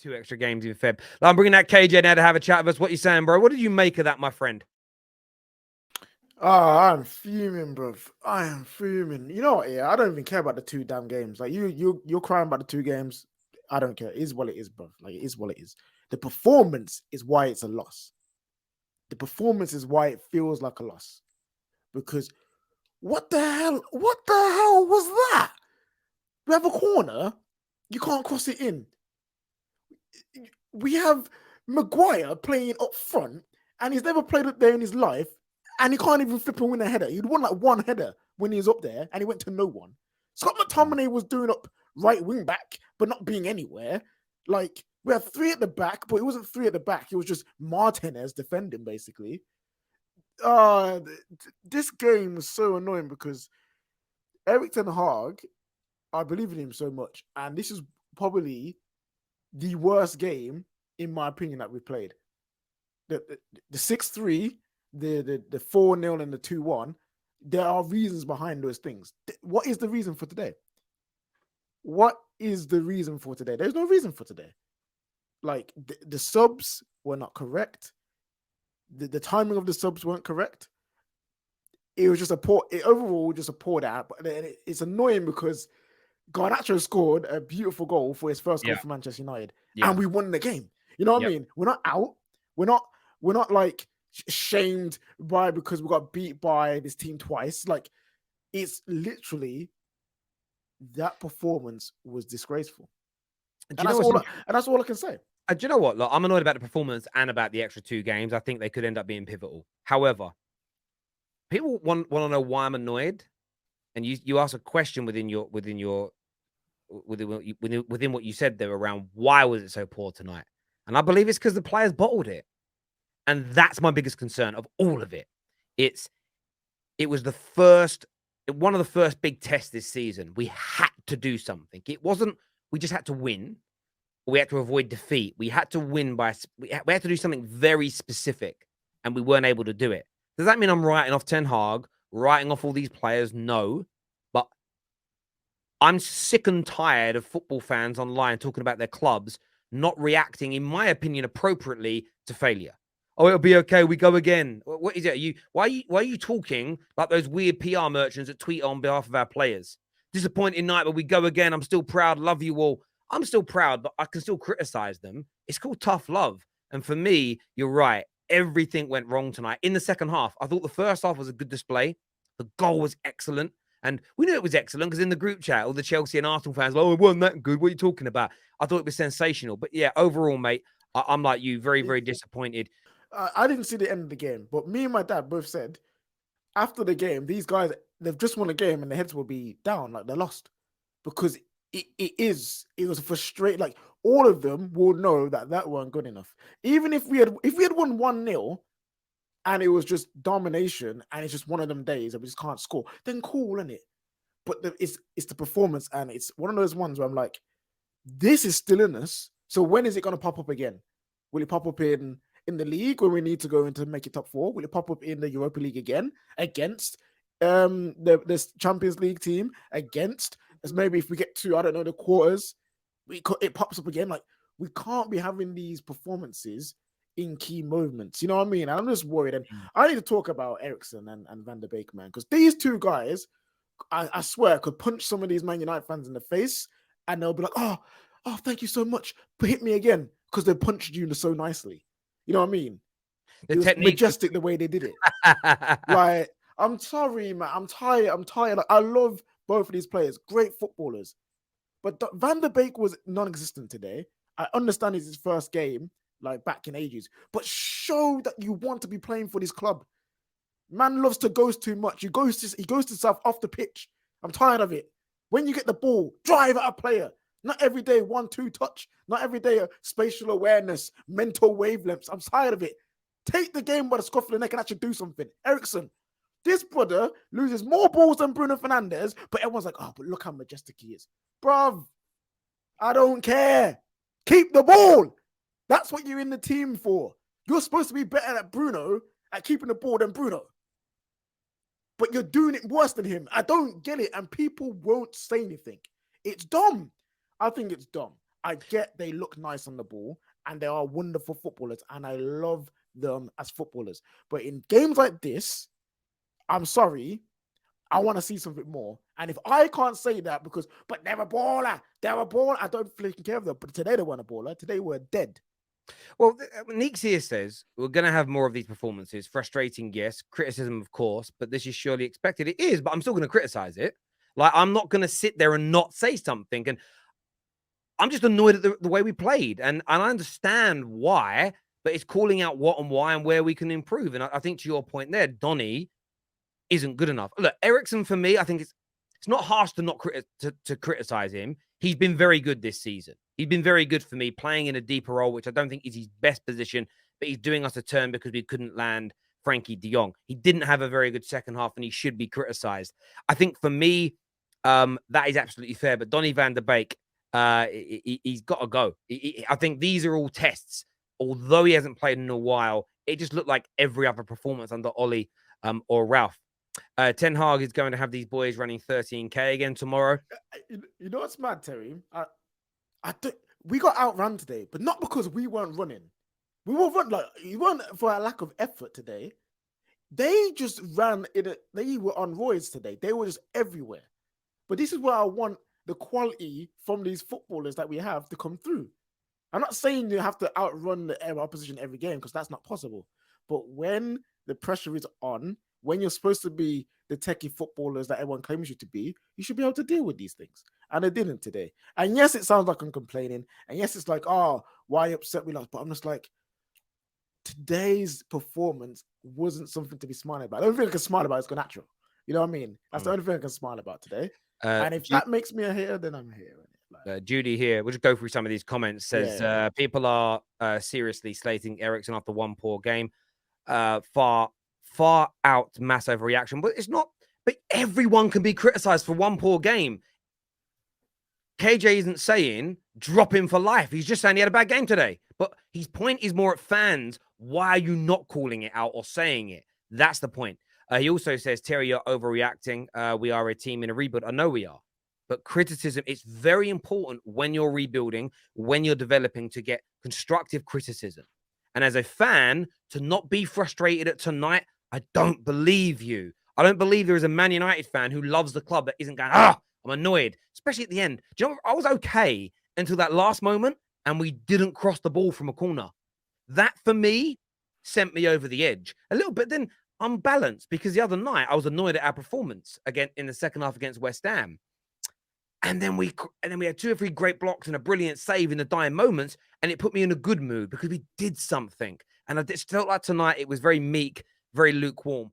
2 extra games in Feb. I'm bringing that KJ now to have a chat with us. What you saying, bro? What did you make of that, my friend? Oh, I'm fuming, bro. I am fuming. You know what? Yeah, I don't even care about the 2 damn games. Like you're crying about the 2 games. I don't care. It is what it is, bro. Like, it is what it is. The performance is why it's a loss. The performance is why it feels like a loss. Because what the hell? What the hell was that? We have a corner. You can't cross it in. We have Maguire playing up front, and he's never played up there in his life, and he can't even flip and win a header. He'd won like 1 header when he was up there, and he went to no one. Scott McTominay was doing up right wing back, but not being anywhere. Like, we have 3 at the back, but it wasn't 3 at the back. It was just Martinez defending, basically. This game was so annoying because Erik Ten Hag, I believe in him so much, and this is probably the worst game, in my opinion, that we played. The 6-3, the 4-0 and the 2-1, there are reasons behind those things. What is the reason for today? What is the reason for today? There's no reason for today. Like, the subs were not correct. The timing of the subs weren't correct. It was just overall just a poor out. But it's annoying because Garnacho scored a beautiful goal for his first goal for Manchester United, and we won the game. You know what I mean? We're not out. We're not like shamed because we got beat by this team twice. Like, it's literally that performance was disgraceful, and that's all I can say. Do you know what? Look, I'm annoyed about the performance and about the extra 2 games. I think they could end up being pivotal. However, people want to know why I'm annoyed, and you ask a question within what you said there around why was it so poor tonight, and I believe it's because the players bottled it, and that's my biggest concern of all of it. It was one of the first big tests this season. We had to do something. It wasn't we just had to win. We had to avoid defeat. We had to win we had to do something very specific, and we weren't able to do it. Does that mean I'm writing off Ten Hag, writing off all these players? No. But I'm sick and tired of football fans online talking about their clubs not reacting, in my opinion, appropriately to failure. Oh, it'll be okay. We go again. What is it? Why are you talking like those weird PR merchants that tweet on behalf of our players? Disappointing night, but we go again. I'm still proud. Love you all. I'm still proud, but I can still criticize them. It's called tough love. And for me, you're right. Everything went wrong tonight. In the second half, I thought the first half was a good display. The goal was excellent. And we knew it was excellent because in the group chat, all the Chelsea and Arsenal fans were, oh, it wasn't that good. What are you talking about? I thought it was sensational. But yeah, overall, mate, I'm like you, very, very disappointed. I didn't see the end of the game, but me and my dad both said after the game, these guys, they've just won a game and their heads will be down, like they're lost. Because it was frustrating. Like, all of them will know that weren't good enough. Even if we had won 1-0 and it was just domination and it's just one of them days that we just can't score, then cool, isn't it? But it's the performance, and it's one of those ones where I'm like, this is still in us. So when is it going to pop up again? Will it pop up in the league when we need to go into make it top 4? Will it pop up in the Europa League again against the Champions League team, against as maybe if we get to, I don't know, the quarters, it pops up again? Like, we can't be having these performances in key moments. You know what I mean? And I'm just worried. And I need to talk about Eriksen and Van der Beek, man, because these 2 guys, I swear, could punch some of these Man United fans in the face, and they'll be like, oh, thank you so much, but hit me again, because they punched you so nicely. You know what I mean? It was majestic the way they did it. Like, I'm sorry, man. I'm tired. Like, I love both of these players, great footballers. But Van der Beek was non-existent today. I understand it's his first game, like back in ages, but show that you want to be playing for this club. Man loves to ghost too much. He ghosts himself off the pitch. I'm tired of it. When you get the ball, drive at a player. Not every day 1-2 touch. Not every day spatial awareness, mental wavelengths. I'm tired of it. Take the game by the scruff of the neck and actually do something. Eriksen, this brother loses more balls than Bruno Fernandes, but everyone's like, oh, but look how majestic he is. Bruv, I don't care. Keep the ball. That's what you're in the team for. You're supposed to be better at Bruno, at keeping the ball, than Bruno. But you're doing it worse than him. I don't get it, and people won't say anything. It's dumb. I think it's dumb. I get they look nice on the ball and they are wonderful footballers and I love them as footballers. But in games like this, I'm sorry, I want to see something more. And if I can't say that but they're a baller, I don't freaking care of them. But today they weren't a baller. Today we're dead. Well, Neeks here says we're going to have more of these performances. Frustrating, yes. Criticism, of course, but this is surely expected. It is, but I'm still going to criticize it. Like, I'm not going to sit there and not say something. And I'm just annoyed at the way we played. And I understand why, but it's calling out what and why and where we can improve. And I think to your point there, Donny isn't good enough. Look, Eriksen, for me, I think it's not harsh to not to criticize him. He's been very good this season. He's been very good for me, playing in a deeper role, which I don't think is his best position, but he's doing us a turn because we couldn't land Frankie de Jong. He didn't have a very good second half, and he should be criticized. I think for me, that is absolutely fair. But Donny van der Beek, he's got to go. I think these are all tests. Although he hasn't played in a while, it just looked like every other performance under Ollie or Ralph. Ten Hag is going to have these boys running 13K again tomorrow. You know what's mad, Terry? We got outrun today, but not because we weren't running. We were you weren't for a lack of effort today. They just ran they were on roids today. They were just everywhere. But this is where I want the quality from these footballers that we have to come through. I'm not saying you have to outrun the opposition every game because that's not possible. But when the pressure is on, when you're supposed to be the techie footballers that everyone claims you to be, you should be able to deal with these things. And I didn't today. And yes, it sounds like I'm complaining. And yes, it's like, oh, why upset we lost? But I'm just like, today's performance wasn't something to be smiling about. The only thing I can smile about is natural. You know what I mean? That's the only thing I can smile about today. And if that makes me a hater, then I'm a hater. Judy here, we'll just go through some of these comments. Says people are seriously slating Eriksen after one poor game. Far out mass overreaction, but it's not. But everyone can be criticized for one poor game. KJ isn't saying drop him for life. He's just saying he had a bad game today. But his point is more at fans. Why are you not calling it out or saying it? That's the point. He also says, Terry, you're overreacting. We are a team in a rebuild. I know we are. But criticism, it's very important when you're rebuilding, when you're developing, to get constructive criticism. And as a fan, to not be frustrated at tonight, I don't believe you. I don't believe there is a Man United fan who loves the club that isn't going, I'm annoyed, especially at the end. Do you know, I was okay until that last moment, and we didn't cross the ball from a corner. That, for me, sent me over the edge a little bit. Then I'm balanced because the other night I was annoyed at our performance again in the second half against West Ham. And then we had 2 or 3 great blocks and a brilliant save in the dying moments, and it put me in a good mood because we did something. And I just felt like tonight it was very meek, very lukewarm.